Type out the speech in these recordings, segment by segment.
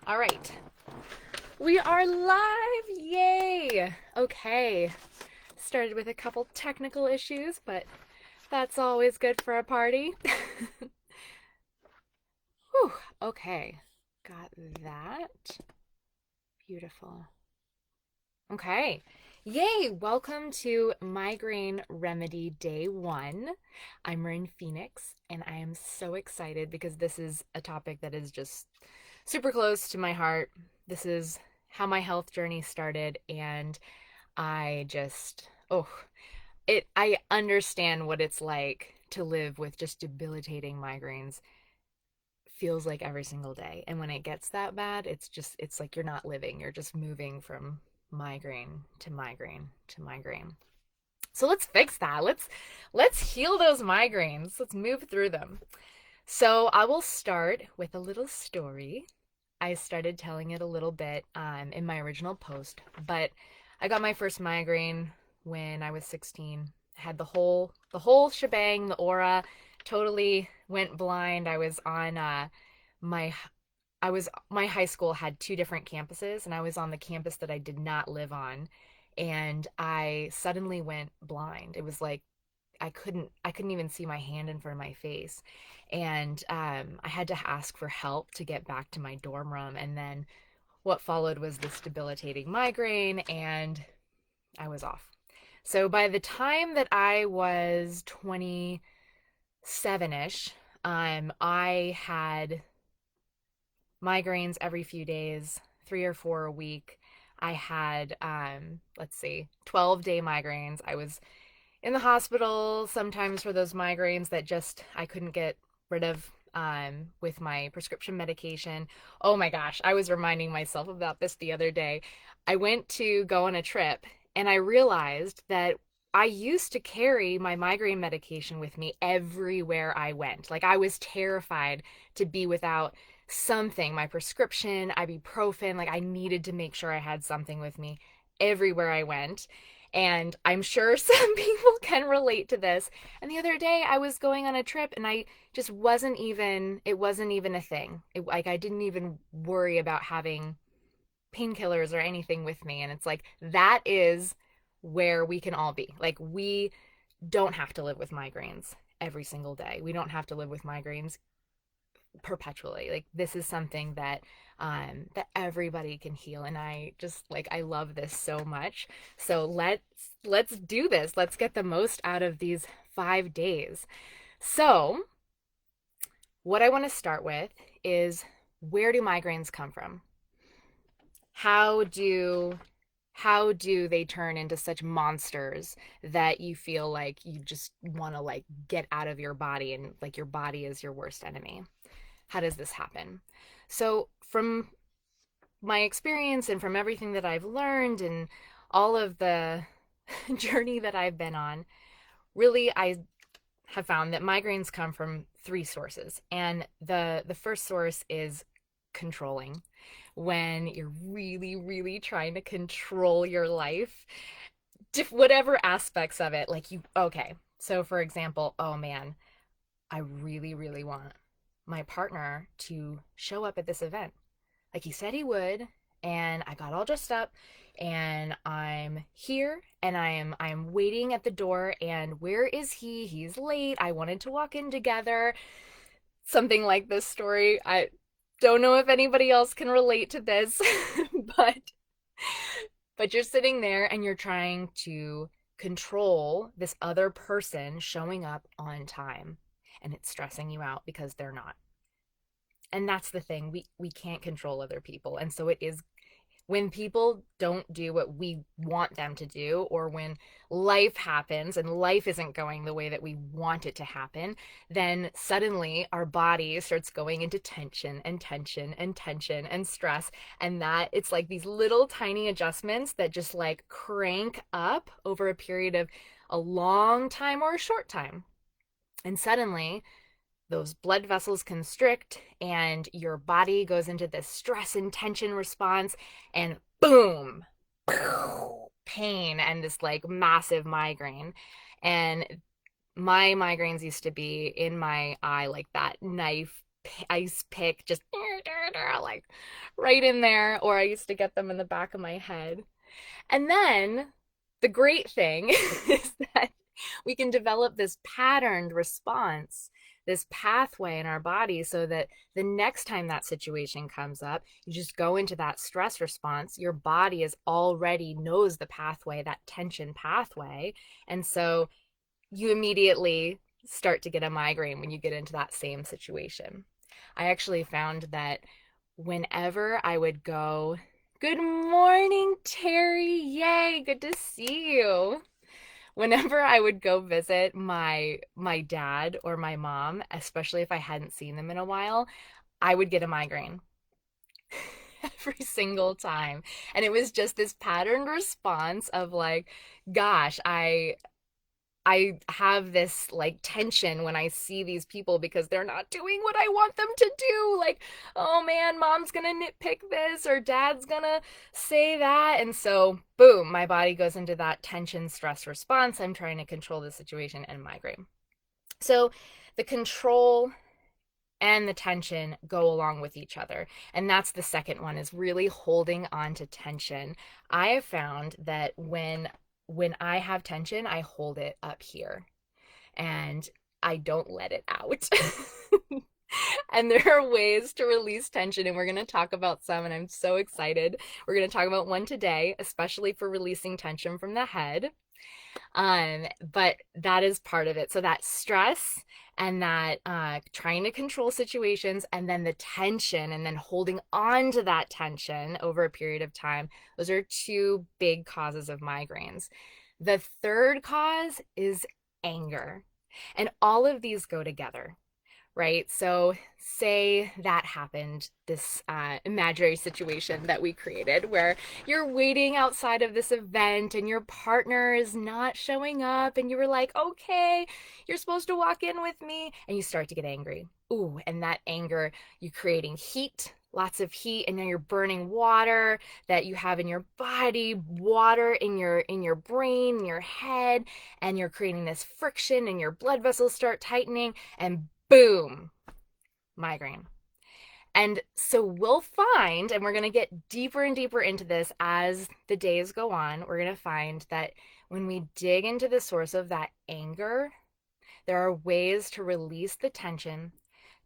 All right. We are live. Yay. Okay. Started with a couple technical issues, but that's always good for a party. Whew. Okay. Got that. Beautiful. Okay. Yay! Welcome to Migraine Remedy Day 1. I'm Marin Phoenix, and I am so excited because this is a topic that is just super close to my heart. This is how my health journey started, and I just, I understand what it's like to live with just debilitating migraines. Feels like every single day. And when it gets that bad, it's like you're not living. You're just moving from migraine to migraine to migraine. So let's fix that. Let's heal those migraines. Let's move through them. So I will start with a little story. I started telling it a little bit in my original post, but I got my first migraine when I was 16. I had the whole shebang, the aura, totally went blind. My my high school had two different campuses, and I was on the campus that I did not live on, and I suddenly went blind. It was like I couldn't even see my hand in front of my face, and I had to ask for help to get back to my dorm room. And then what followed was this debilitating migraine, and I was off. So by the time that I was 27ish, I had migraines every few days, 3 or 4 a week. I had, let's see, 12-day migraines. I was in the hospital sometimes for those migraines that just I couldn't get rid of with my prescription medication. Oh my gosh, I was reminding myself about this the other day. I went to go on a trip and I realized that I used to carry my migraine medication with me everywhere I went. Like I was terrified to be without something, my prescription, ibuprofen. Like I needed to make sure I had something with me everywhere I went. And I'm sure some people can relate to this. And the other day I was going on a trip and I just it wasn't even a thing. Like I didn't even worry about having painkillers or anything with me. And it's like, that is where we can all be. Like we don't have to live with migraines every single day. We don't have to live with migraines perpetually. Like this is something that everybody can heal, and I just like I love this so much. So let's do this. Let's get the most out of these 5 days. So, what I want to start with is, where do migraines come from? How do how do they turn into such monsters that you feel like you just want to like get out of your body, and like your body is your worst enemy? How does this happen? So, from my experience and from everything that I've learned and all of the journey that I've been on, really I have found that migraines come from three sources. And the first source is controlling. When you're really, really trying to control your life, whatever aspects of it, like okay. So for example, oh man, I really, really want my partner to show up at this event like he said he would, and I got all dressed up, and I'm here, and I'm waiting at the door, and where is he? He's late. I wanted to walk in together. Something like this story. I don't know if anybody else can relate to this, but you're sitting there and you're trying to control this other person showing up on time, and it's stressing you out because they're not. And that's the thing, we can't control other people. And so it is, when people don't do what we want them to do, or when life happens and life isn't going the way that we want it to happen, then suddenly our body starts going into tension and tension and tension and stress. And that it's like these little tiny adjustments that just like crank up over a period of a long time or a short time. And suddenly those blood vessels constrict and your body goes into this stress and tension response, and boom, pain and this like massive migraine. And my migraines used to be in my eye like that knife ice pick, just like right in there, or I used to get them in the back of my head. And then the great thing is that we can develop this patterned response, this pathway in our body, so that the next time that situation comes up, you just go into that stress response. Your body is already knows the pathway, that tension pathway. And so you immediately start to get a migraine when you get into that same situation. I actually found that whenever I would go, good morning, Terry. Yay, good to see you. Whenever I would go visit my dad or my mom, especially if I hadn't seen them in a while, I would get a migraine every single time. And it was just this patterned response of like, gosh, I have this like tension when I see these people because they're not doing what I want them to do. Like, oh man, mom's gonna nitpick this or dad's gonna say that. And so, boom, my body goes into that tension stress response. I'm trying to control the situation and migraine. So, the control and the tension go along with each other. And that's the second one, is really holding on to tension. I have found that when I have tension, I hold it up here and I don't let it out. And there are ways to release tension, and we're going to talk about some, and I'm so excited. We're going to talk about one today, especially for releasing tension from the head. But that is part of it. So that stress and that trying to control situations, and then the tension, and then holding on to that tension over a period of time, those are two big causes of migraines. The third cause is anger. And all of these go together, right? So, say that happened, this imaginary situation that we created where you're waiting outside of this event and your partner is not showing up, and you were like, okay, you're supposed to walk in with me, and you start to get angry. Ooh, and that anger, you creating heat, lots of heat, and now you're burning water that you have in your body, water in your brain, in your head, and you're creating this friction, and your blood vessels start tightening, and boom, migraine. And so we'll find, and we're going to get deeper and deeper into this as the days go on, we're going to find that when we dig into the source of that anger, there are ways to release the tension,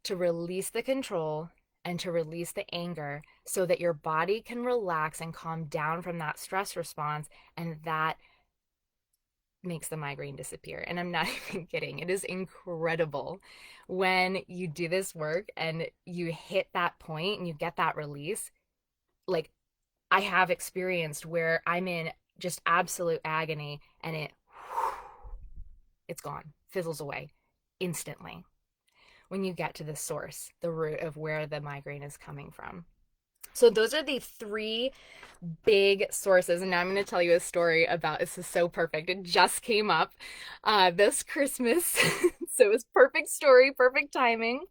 to release the control, and to release the anger so that your body can relax and calm down from that stress response, and that makes the migraine disappear. And I'm not even kidding. It is incredible when you do this work and you hit that point and you get that release. Like, I have experienced where I'm in just absolute agony and it's gone, fizzles away instantly when you get to the source, the root of where the migraine is coming from. So those are the three big sources. And now I'm going to tell you a story about, this is so perfect. It just came up this Christmas. So it was perfect story, perfect timing.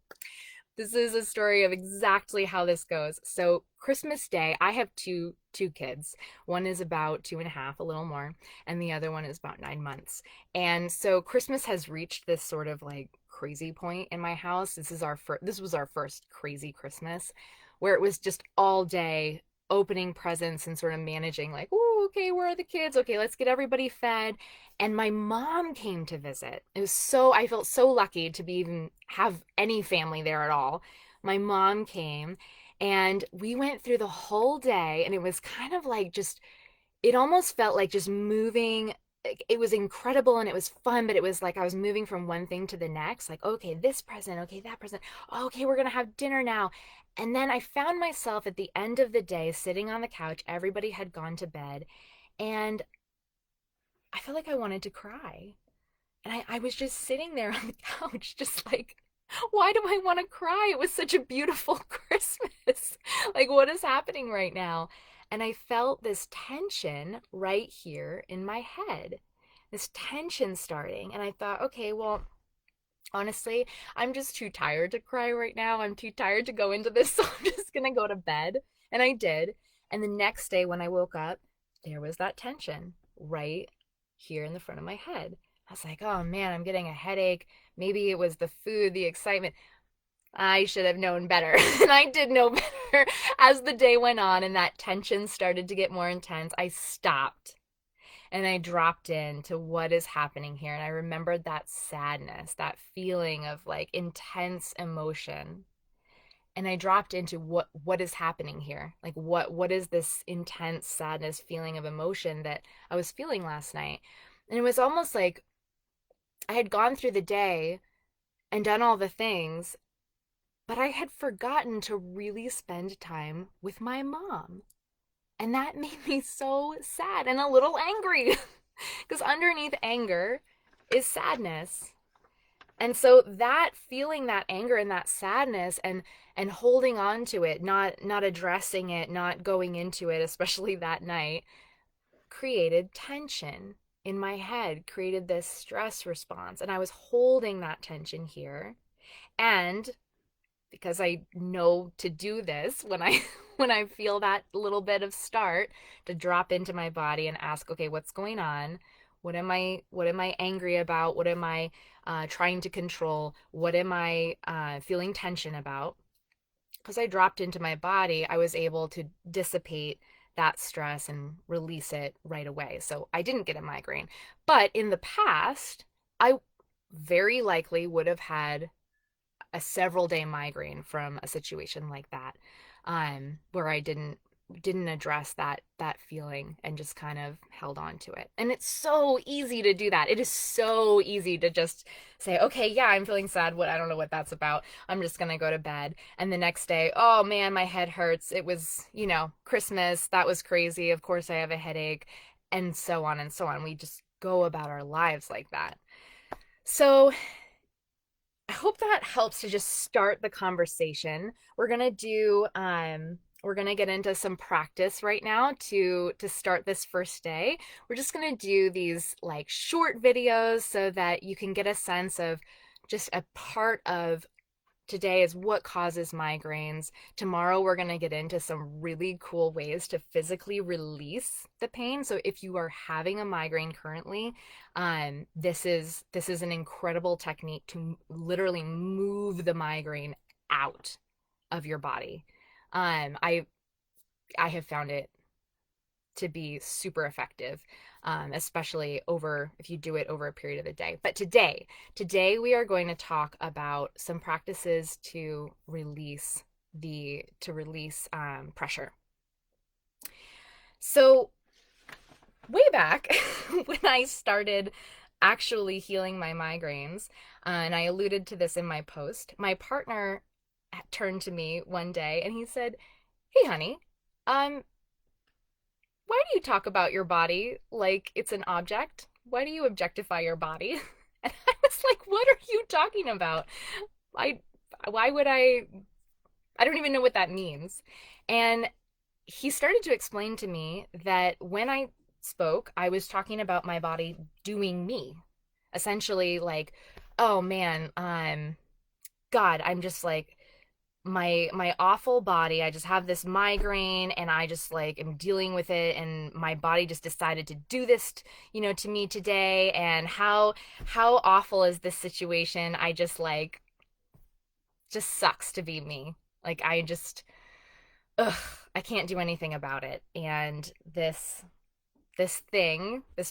This is a story of exactly how this goes. So Christmas Day, I have two kids. One is about 2.5, a little more, and the other one is about 9 months. And so Christmas has reached this sort of like crazy point in my house. This was our first crazy Christmas, where it was just all day opening presents and sort of managing, like, oh, okay, where are the kids? Okay, let's get everybody fed. And my mom came to visit. I felt so lucky to be even have any family there at all. My mom came and we went through the whole day, and it was kind of like just, it almost felt like just moving. It was incredible and it was fun, but it was like I was moving from one thing to the next. Like, okay, this present, okay, that present. Okay, we're going to have dinner now. And then I found myself at the end of the day sitting on the couch. Everybody had gone to bed, and I felt like I wanted to cry. And I was just sitting there on the couch, just like, why do I want to cry? It was such a beautiful Christmas. Like, what is happening right now? And I felt this tension right here in my head, this tension starting. And I thought, okay, well, honestly, I'm just too tired to cry right now. I'm too tired to go into this. So I'm just going to go to bed. And I did. And the next day when I woke up, there was that tension right here in the front of my head. I was like, oh man, I'm getting a headache. Maybe it was the food, the excitement. I should have known better. And I did know better. As the day went on and that tension started to get more intense, I stopped and I dropped into what is happening here. And I remembered that sadness, that feeling of like intense emotion. And I dropped into what is happening here. Like what is this intense sadness feeling of emotion that I was feeling last night? And it was almost like I had gone through the day and done all the things, but I had forgotten to really spend time with my mom. And that made me so sad and a little angry because underneath anger is sadness. And so that feeling that anger and that sadness and holding on to it, not addressing it, not going into it, especially that night, created tension in my head, created this stress response. And I was holding that tension here. And because I know to do this when I when I feel that little bit of start to drop into my body and ask, okay, what's going on? What am I angry about? What am I trying to control? What am I feeling tension about? Because I dropped into my body, I was able to dissipate that stress and release it right away. So I didn't get a migraine. But in the past, I very likely would have had a several day migraine from a situation like that, where I didn't address that feeling and just kind of held on to it. And it's so easy to do that. It is so easy to just say, okay, yeah, I'm feeling sad. What I don't know what that's about. I'm just gonna go to bed. And the next day, oh man, my head hurts. It was, Christmas. That was crazy. Of course I have a headache, and so on and so on. We just go about our lives like that. So I hope that helps to just start the conversation. We're gonna get into some practice right now to start this first day. We're just gonna do these like short videos so that you can get a sense of just a part of today is what causes migraines. Tomorrow, we're going to get into some really cool ways to physically release the pain. So, if you are having a migraine currently, this is an incredible technique to literally move the migraine out of your body. I have found it to be super effective, especially over if you do it over a period of the day. But today we are going to talk about some practices to release pressure. So way back when I started actually healing my migraines, and I alluded to this in my post, my partner turned to me one day and he said, "Hey, honey, um, why do you talk about your body like it's an object? Why do you objectify your body?" And I was like, what are you talking about? I why would I don't even know what that means. And he started to explain to me that when I spoke, I was talking about my body doing me. Essentially like, oh man, God, I'm just like my awful body. I just have this migraine and I just like am dealing with it, and my body just decided to do this, to me today. And how awful is this situation? I just sucks to be me. Like I just ugh, I can't do anything about it. And this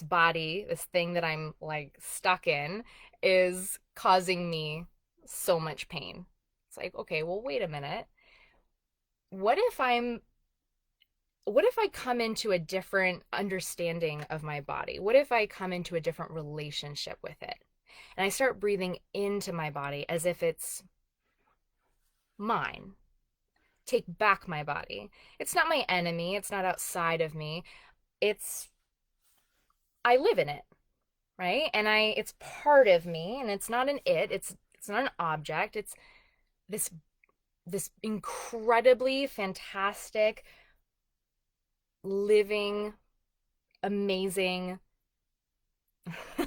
body, this thing that I'm like stuck in is causing me so much pain. It's like, okay, well, wait a minute. What if I come into a different understanding of my body? What if I come into a different relationship with it? And I start breathing into my body as if it's mine. Take back my body. It's not my enemy, it's not outside of me. It's I live in it, right? And it's part of me, and it's not it's not an object. It's this this incredibly fantastic living amazing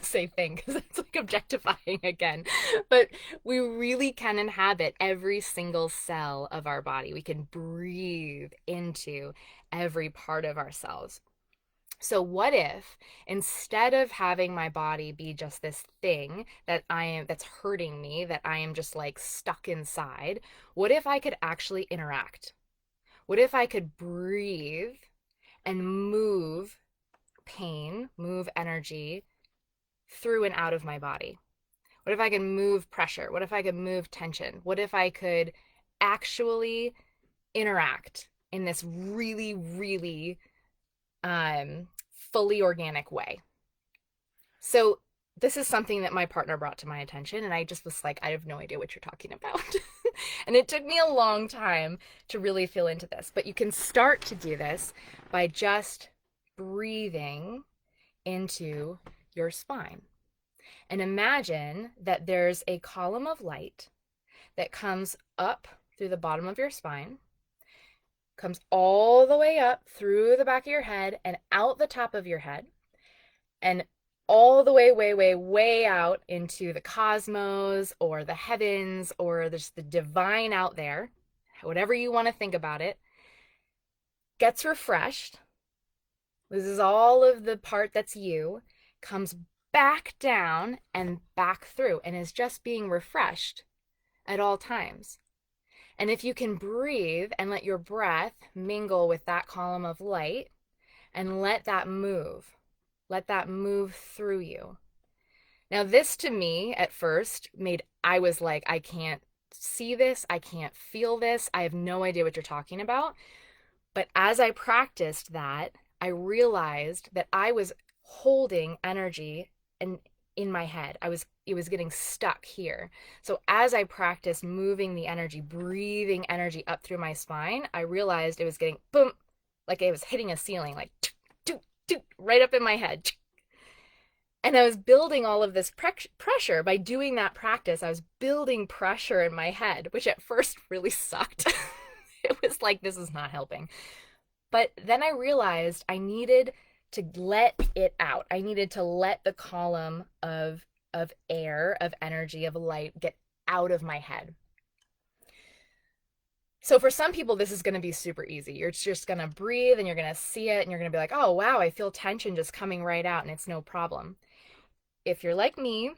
say thing because it's like objectifying again, but we really can inhabit every single cell of our body. We can breathe into every part of ourselves. So what if instead of having my body be just this thing that's hurting me, that I am just like stuck inside, what if I could actually interact? What if I could breathe and move pain, move energy through and out of my body? What if I could move pressure? What if I could move tension? What if I could actually interact in this really, really fully organic way? So this is something that my partner brought to my attention, and I just was like, I have no idea what you're talking about. And it took me a long time to really feel into this, but you can start to do this by just breathing into your spine. And imagine that there's a column of light that comes up through the bottom of your spine, comes all the way up through the back of your head and out the top of your head, and all the way, way, way, way out into the cosmos or the heavens or there's the divine out there, whatever you want to think about it, gets refreshed. This is all of the part that's you, comes back down and back through and is just being refreshed at all times. And if you can breathe and let your breath mingle with that column of light and let that move through you. Now, this to me at first I was like, I can't see this. I can't feel this. I have no idea what you're talking about. But as I practiced that, I realized that I was holding energy and in my head. It was getting stuck here. So as I practiced moving the energy, breathing energy up through my spine, I realized it was getting boom, like it was hitting a ceiling, like right up in my head. And I was building all of this pressure by doing that practice. I was building pressure in my head, which at first really sucked. It was like, this is not helping. But then I realized I needed to let it out. I needed to let the column of air, of energy, of light get out of my head. So for some people, this is going to be super easy. You're just going to breathe and you're going to see it and you're going to be like, oh, wow, I feel tension just coming right out and it's no problem. If you're like me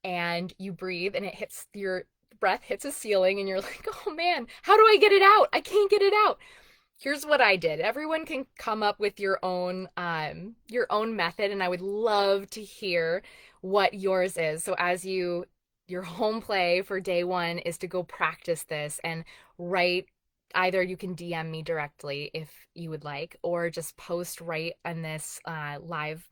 and you breathe and your breath hits a ceiling and you're like, oh man, how do I get it out? I can't get it out. Here's what I did. Everyone can come up with your own method, and I would love to hear what yours is. So your home play for day one is to go practice this and write. Either you can DM me directly if you would like, or just post right on this live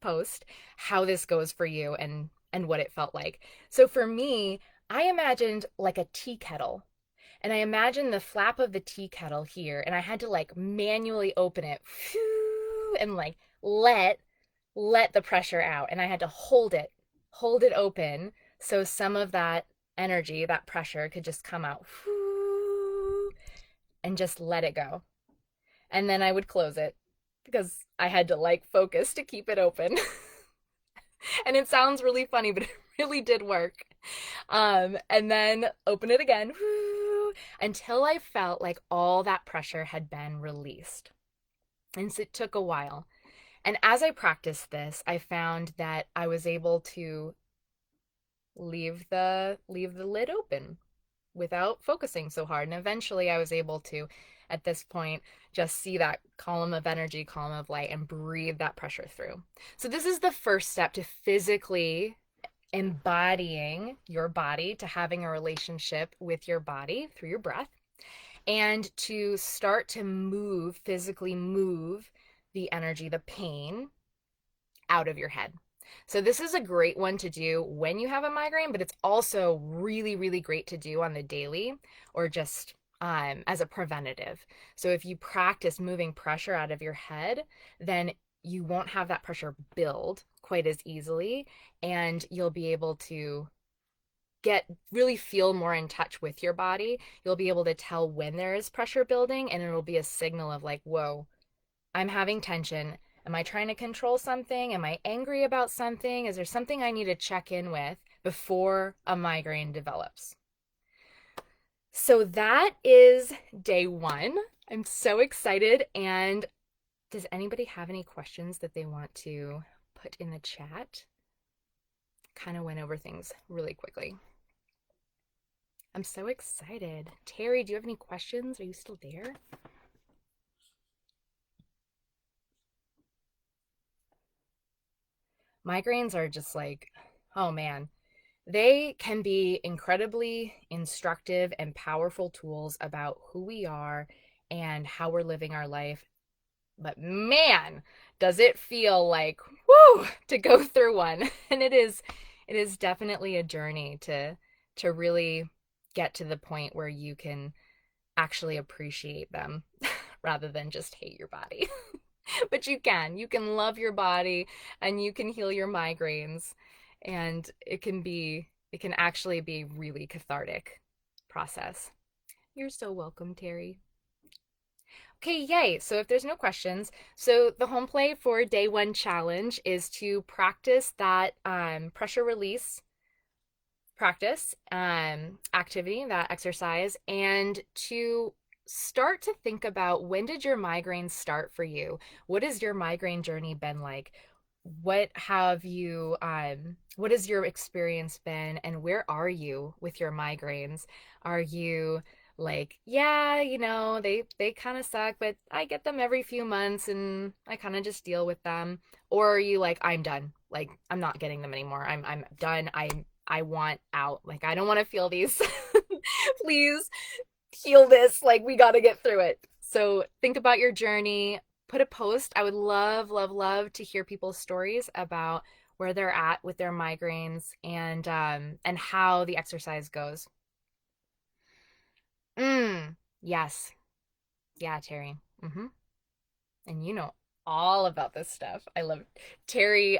post how this goes for you and what it felt like. So for me, I imagined like a tea kettle, and I imagined the flap of the tea kettle here, and I had to like manually open it and like let the pressure out, and I had to hold it open so some of that energy, that pressure could just come out and just let it go. And then I would close it because I had to like focus to keep it open. And it sounds really funny, but it really did work. And then open it again until I felt like all that pressure had been released. And so it took a while. And as I practiced this, I found that I was able to leave the lid open without focusing so hard. And eventually I was able to, at this point, just see that column of energy, column of light, and breathe that pressure through. So this is the first step to physically embodying your body, to having a relationship with your body through your breath, and to start to physically move the energy, the pain out of your head. So this is a great one to do when you have a migraine, but it's also really, really great to do on the daily or just as a preventative. So if you practice moving pressure out of your head, then you won't have that pressure build quite as easily, and you'll be able to really feel more in touch with your body. You'll be able to tell when there is pressure building, and it'll be a signal of like, whoa, I'm having tension. Am I trying to control something? Am I angry about something? Is there something I need to check in with before a migraine develops? So that is day one. I'm so excited, and Does anybody have any questions that they want to put in the chat? Kind of went over things really quickly. I'm so excited. Terry, do you have any questions? Are you still there? Migraines are just like, oh man, they can be incredibly instructive and powerful tools about who we are and how we're living our life. But man, does it feel like whoo to go through one. And it is definitely a journey to really get to the point where you can actually appreciate them rather than just hate your body. But you can love your body and you can heal your migraines, and it can actually be really cathartic process. You're so welcome, Terry. Okay, yay. So if there's no questions, so the home play for day one challenge is to practice that pressure release practice activity, that exercise, and to start to think about, when did your migraines start for you? What has your migraine journey been like? What has your experience been, and where are you with your migraines? Are you like, yeah, they kind of suck, but I get them every few months and I kind of just deal with them? Or are you like, I'm done, like I'm not getting them anymore, I'm done, I want out, like I don't want to feel these. Please heal this, like we got to get through it. So think about your journey, put a post. I would love, love, love to hear people's stories about where they're at with their migraines, and how the exercise goes. Yes. Yeah, Terry. And you know all about this stuff. I love Terry.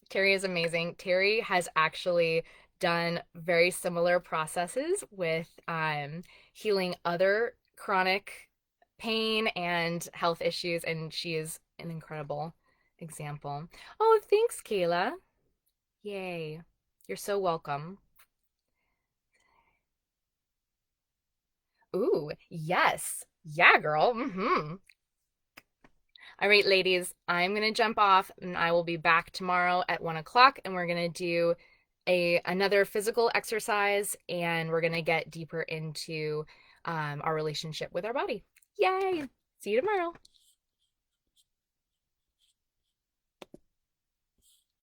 Terry is amazing. Terry has actually done very similar processes with healing other chronic pain and health issues, and she is an incredible example. Oh, thanks, Kayla. Yay. You're so welcome. Ooh, yes. Yeah, girl. All right, ladies, I'm going to jump off and I will be back tomorrow at 1 o'clock, and we're going to do another physical exercise, and we're going to get deeper into our relationship with our body. Yay! See you tomorrow.